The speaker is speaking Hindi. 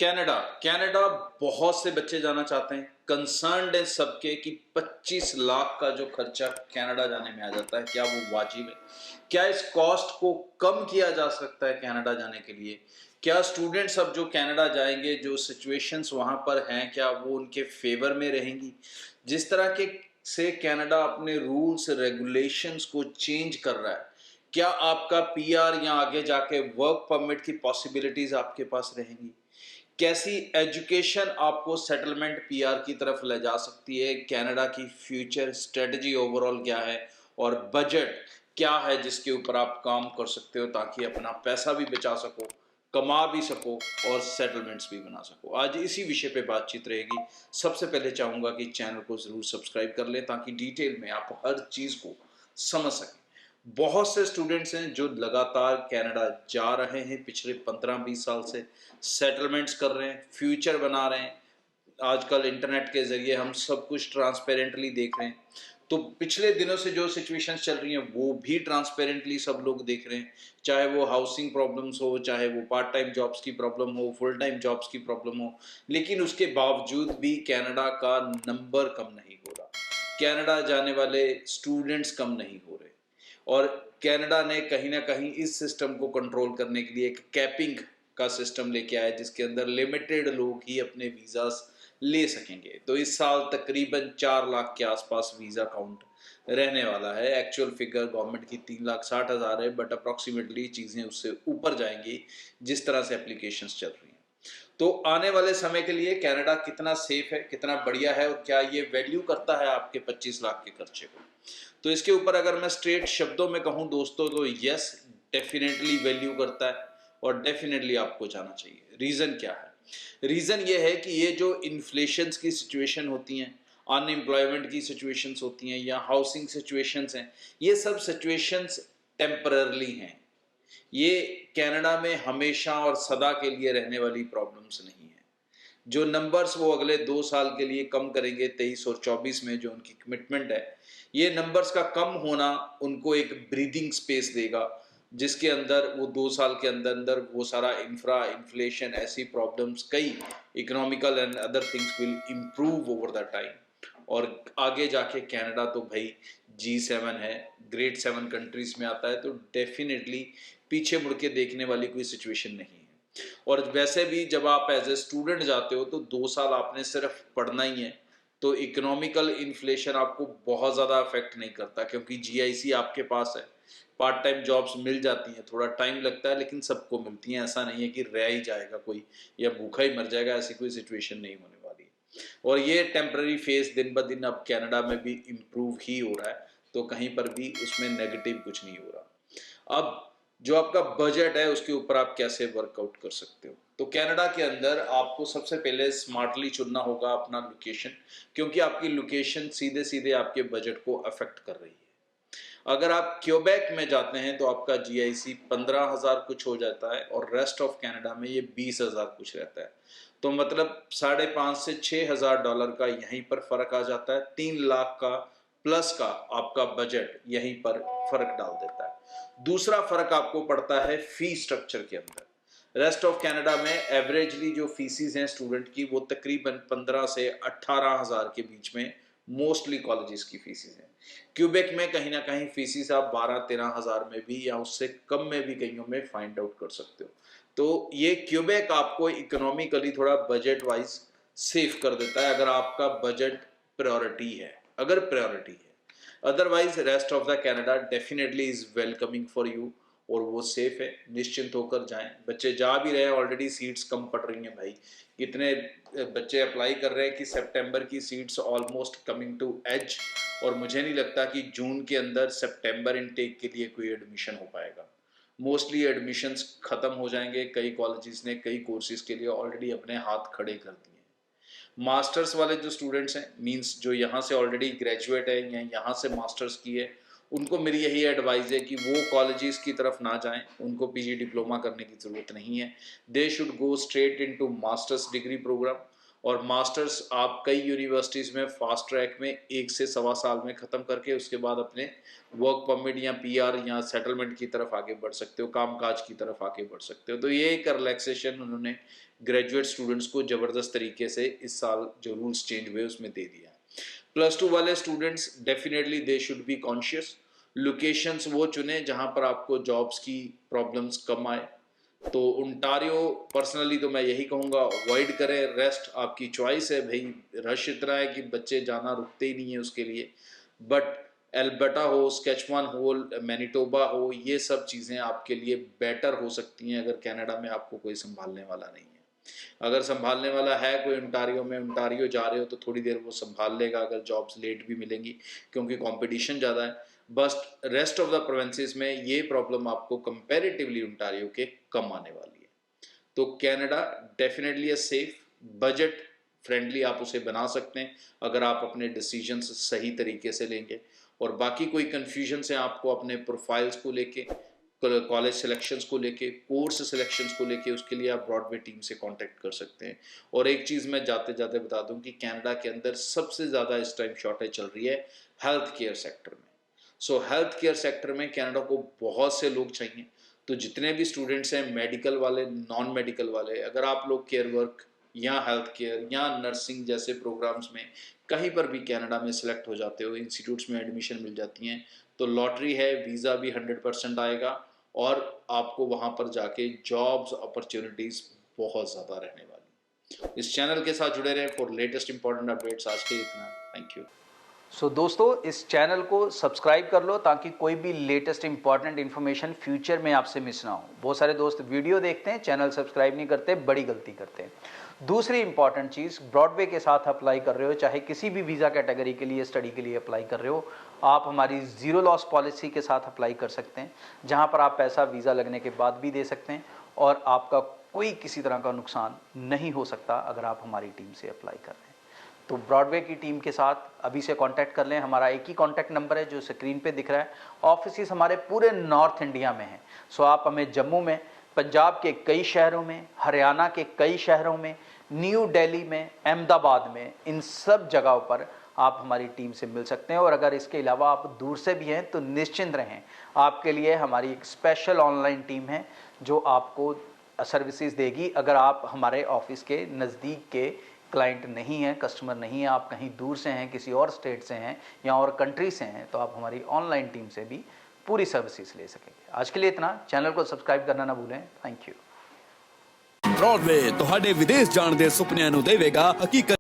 कनाडा कनाडा बहुत से बच्चे जाना चाहते हैं। कंसर्न्ड है सबके कि 25 लाख का जो खर्चा कनाडा जाने में आ जाता है, क्या वो वाजिब है? क्या इस कॉस्ट को कम किया जा सकता है कनाडा जाने के लिए? क्या स्टूडेंट्स अब जो कनाडा जाएंगे, जो सिचुएशंस वहां पर हैं, क्या वो उनके फेवर में रहेंगी? जिस तरह के से कनाडा अपने रूल्स रेगुलेशंस को चेंज कर रहा है, क्या आपका पीआर या आगे जाके वर्क परमिट की पॉसिबिलिटीज आपके पास रहेंगी? कैसी एजुकेशन आपको सेटलमेंट पीआर की तरफ ले जा सकती है? कनाडा की फ्यूचर स्ट्रेटजी ओवरऑल क्या है? और बजट क्या है जिसके ऊपर आप काम कर सकते हो ताकि अपना पैसा भी बचा सको, कमा भी सको और सेटलमेंट्स भी बना सको? आज इसी विषय पे बातचीत रहेगी। सबसे पहले चाहूँगा कि चैनल को ज़रूर सब्सक्राइब कर लें ताकि डिटेल में आप हर चीज़ को समझ सकें। बहुत से स्टूडेंट्स हैं जो लगातार कनाडा जा रहे हैं, पिछले 15-20 साल से सेटलमेंट्स कर रहे हैं, फ्यूचर बना रहे हैं। आजकल इंटरनेट के ज़रिए हम सब कुछ ट्रांसपेरेंटली देख रहे हैं, तो पिछले दिनों से जो सिचुएशंस चल रही हैं वो भी ट्रांसपेरेंटली सब लोग देख रहे हैं। चाहे वो हाउसिंग प्रॉब्लम्स हो, चाहे वो पार्ट टाइम जॉब्स की प्रॉब्लम हो, फुल टाइम जॉब्स की प्रॉब्लम हो, लेकिन उसके बावजूद भी कनाडा का नंबर कम नहीं हो रहा। कनाडा जाने वाले स्टूडेंट्स कम नहीं हो रहे। और कनाडा ने कहीं ना कहीं इस सिस्टम को कंट्रोल करने के लिए एक कैपिंग का सिस्टम लेके आया, जिसके अंदर लिमिटेड लोग ही अपने वीज़ास ले सकेंगे। तो इस साल तकरीबन 4 लाख के आसपास वीज़ा काउंट रहने वाला है। एक्चुअल फिगर गवर्नमेंट की 3,60,000 है, बट अप्रॉक्सीमेटली चीज़ें उससे ऊपर जाएंगी जिस तरह से एप्लीकेशंस चल रही हैं। तो आने वाले समय के लिए कनाडा कितना सेफ है, कितना बढ़िया है, और क्या ये वैल्यू करता है आपके 25 लाख के खर्चे को? तो इसके ऊपर अगर मैं स्ट्रेट शब्दों में कहूं दोस्तों, तो यस, डेफिनेटली वैल्यू करता है और डेफिनेटली आपको जाना चाहिए। रीज़न क्या है? रीज़न ये है कि ये जो इन्फ्लेशंस की सिचुएशन होती हैं, अनएम्प्लॉयमेंट की सिचुएशंस होती हैं, या हाउसिंग सिचुएशंस हैं, ये सब सिचुएशंस टेम्पररली हैं। ये कनाडा में हमेशा और सदा के लिए रहने वाली प्रॉब्लम्स नहीं है। जो नंबर्स वो अगले 2 साल के लिए कम करेंगे 23 और 24 में, जो उनकी कमिटमेंट है, ये नंबर्स का कम होना उनको एक ब्रीदिंग स्पेस देगा, जिसके अंदर वो 2 साल के अंदर अंदर वो सारा इंफ्रा, इन्फ्लेशन, ऐसी प्रॉब्लम्स, कई economical and other things will improve over the time. और आगे जाके कनाडा तो भाई G7 है, ग्रेट 7 कंट्रीज में आता है, तो डेफिनेटली पीछे मुड़ के देखने वाली कोई सिचुएशन नहीं है। और वैसे भी जब आप एज ए स्टूडेंट जाते हो तो 2 साल आपने सिर्फ पढ़ना ही है, तो इकोनॉमिकल इन्फ्लेशन आपको बहुत ज़्यादा अफेक्ट नहीं करता, क्योंकि GIC आपके पास है। पार्ट टाइम जॉब्स मिल जाती हैं, थोड़ा टाइम लगता है लेकिन सबको मिलती हैं। ऐसा नहीं है कि रह ही जाएगा कोई या भूखा ही मर जाएगा, ऐसी कोई सिचुएशन नहीं होने वाली। और ये टेम्पररी फेस दिन ब दिन अब कनाडा में भी इम्प्रूव ही हो रहा है, तो कहीं पर भी उसमें नेगेटिव कुछ नहीं हो रहा। अब जो आपका बजट है उसके ऊपर आप कैसे वर्कआउट कर सकते हो? तो कनाडा के अंदर आपको सबसे पहले स्मार्टली चुनना होगा अपना लोकेशन, क्योंकि आपकी लोकेशन सीधे सीधे आपके बजट को अफेक्ट कर रही है। अगर आप क्यूबेक में जाते हैं तो आपका GIC 15,000 कुछ हो जाता है, और रेस्ट ऑफ कनाडा में ये 20,000 कुछ रहता है। तो मतलब $5,500 से $6,000 का यहीं पर फर्क आ जाता है। 3 लाख का प्लस का आपका बजट यहीं पर फर्क डाल देता है। दूसरा फर्क आपको पड़ता है फी स्ट्रक्चर के अंदर। रेस्ट ऑफ कनाडा में एवरेजली जो फीसिस हैं स्टूडेंट की, वो तकरीबन 15 से 18,000 के बीच में मोस्टली कॉलेजेस की फीसिस हैं। क्यूबेक में कहीं ना कहीं फीसिस आप 12-13,000 में भी या उससे कम में भी कईयों में फाइंड आउट कर सकते हो। तो ये क्यूबेक आपको इकोनॉमिकली थोड़ा बजट वाइज सेफ कर देता है, अगर आपका बजट प्रायोरिटी है, अगर प्रायोरिटी है। Otherwise rest of the Canada definitely is welcoming for you, और वो सेफ है, निश्चिंत होकर जाएं। बच्चे जा भी रहे हैं, ऑलरेडी सीट्स कम पड़ रही हैं भाई। कितने बच्चे अप्लाई कर रहे हैं कि सितंबर की seats almost coming to age, और मुझे नहीं लगता कि जून के अंदर सितंबर इनटेक के लिए कोई एडमिशन हो पाएगा। मोस्टली एडमिशन्स खत्म हो जाएंगे। कई कॉलेजेस ने कई कोर्सेज के लिए ऑलरेडी अपने हाथ खड़े कर दिए। मास्टर्स वाले जो स्टूडेंट्स हैं, मींस जो यहाँ से ऑलरेडी ग्रेजुएट है या यहाँ से मास्टर्स किए, उनको मेरी यही एडवाइस है कि वो कॉलेजेस की तरफ ना जाएं, उनको PG डिप्लोमा करने की ज़रूरत नहीं है। They should go straight into masters degree program. और मास्टर्स आप कई यूनिवर्सिटीज़ में फास्ट ट्रैक में 1 से सवा साल में ख़त्म करके उसके बाद अपने वर्क परमिट या पीआर या सेटलमेंट की तरफ आगे बढ़ सकते हो, कामकाज की तरफ आगे बढ़ सकते हो। तो ये एक रिलैक्सेशन उन्होंने ग्रेजुएट स्टूडेंट्स को ज़बरदस्त तरीके से इस साल जो रूल्स चेंज हुए उसमें दे दिया है। +2 वाले students definitely they should be conscious, locations वो चुने जहाँ पर आपको जॉब्स की प्रॉब्लम्स कम आए। तो ओंटारियो पर्सनली तो मैं यही कहूँगा अवॉइड करें, रेस्ट आपकी चॉइस है भाई, रश इतना है कि बच्चे जाना रुकते ही नहीं है उसके लिए। बट एल्बर्टा हो, स्केचवान हो, मैनिटोबा हो, ये सब चीज़ें आपके लिए बेटर हो सकती हैं अगर कनाडा में आपको कोई संभालने वाला नहीं है। अगर संभालने वाला है कोई ओंटारियो में, ओंटारियो जा रहे हो तो थोड़ी देर वो संभाल लेगा अगर जॉब्स लेट भी मिलेंगी क्योंकि कंपटीशन ज़्यादा है। बस रेस्ट ऑफ द प्रोविंसेस में ये प्रॉब्लम आपको कंपैरेटिवली ओंटारियो के कम आने वाली है। तो Canada definitely a safe, budget friendly आप उसे बना सकते हैं अगर आप अपने डिसीजंस सही तरीके से लेंगे। और बाकी कोई कन्फ्यूजन है आपको अपने प्रोफाइल्स को लेके, कॉलेज सिलेक्शंस को लेके, कोर्स सिलेक्शंस को लेके, उसके लिए आप ब्रॉडवे टीम से कांटेक्ट कर सकते हैं। और एक चीज़ मैं जाते जाते बता दूं कि कनाडा के अंदर सबसे ज़्यादा इस टाइम शॉर्टेज चल रही है हेल्थ केयर सेक्टर में। सो हेल्थ केयर सेक्टर में कनाडा को बहुत से लोग चाहिए। तो जितने भी स्टूडेंट्स हैं, मेडिकल वाले, नॉन मेडिकल वाले, अगर आप लोग केयर वर्क या हेल्थ केयर या नर्सिंग जैसे प्रोग्राम्स में कहीं पर भी कनाडा में सिलेक्ट हो जाते हो, इंस्टीट्यूट्स में एडमिशन मिल जाती हैं, तो लॉटरी है, वीज़ा भी 100% आएगा और आपको वहाँ पर जाके जॉब्स अपॉर्चुनिटीज़ बहुत ज़्यादा रहने वाली। इस चैनल के साथ जुड़े रहें फॉर लेटेस्ट इंपॉर्टेंट अपडेट्स। आज के लिए इतना, थैंक यू। सो दोस्तों, इस चैनल को सब्सक्राइब कर लो ताकि कोई भी लेटेस्ट इंपॉर्टेंट इन्फॉर्मेशन फ्यूचर में आपसे मिस ना हो। बहुत सारे दोस्त वीडियो देखते हैं, चैनल सब्सक्राइब नहीं करते, बड़ी गलती करते हैं। दूसरी इंपॉर्टेंट चीज़, ब्रॉडवे के साथ अप्लाई कर रहे हो, चाहे किसी भी वीज़ा कैटेगरी के लिए स्टडी के लिए अप्लाई कर रहे हो, आप हमारी ज़ीरो लॉस पॉलिसी के साथ अप्लाई कर सकते हैं, जहाँ पर आप पैसा वीज़ा लगने के बाद भी दे सकते हैं और आपका कोई किसी तरह का नुकसान नहीं हो सकता अगर आप हमारी टीम से अप्लाई कर रहे हैं। तो ब्रॉडवे की टीम के साथ अभी से कांटेक्ट कर लें। हमारा एक ही कांटेक्ट नंबर है जो स्क्रीन पे दिख रहा है। ऑफिस हमारे पूरे नॉर्थ इंडिया में हैं। सो आप हमें जम्मू में, पंजाब के कई शहरों में, हरियाणा के कई शहरों में, न्यू दिल्ली में, अहमदाबाद में, इन सब जगहों पर आप हमारी टीम से मिल सकते हैं। और अगर इसके अलावा आप दूर से भी हैं तो निश्चिंत रहें, आपके लिए हमारी एक स्पेशल ऑनलाइन टीम है जो आपको सर्विसेज देगी। अगर आप हमारे ऑफिस के नज़दीक के क्लाइंट नहीं है, कस्टमर नहीं है, आप कहीं दूर से हैं, किसी और स्टेट से हैं या और कंट्री से हैं, तो आप हमारी ऑनलाइन टीम से भी पूरी सर्विसेज ले सकेंगे। आज के लिए इतना। चैनल को सब्सक्राइब करना ना भूलें। Thank you. ब्रॉडवे ਤੁਹਾਡੇ ਵਿਦੇਸ਼ ਜਾਣ ਦੇ ਸੁਪਨਿਆਂ ਨੂੰ ਦੇਵੇਗਾ ਹਕੀਕਤ।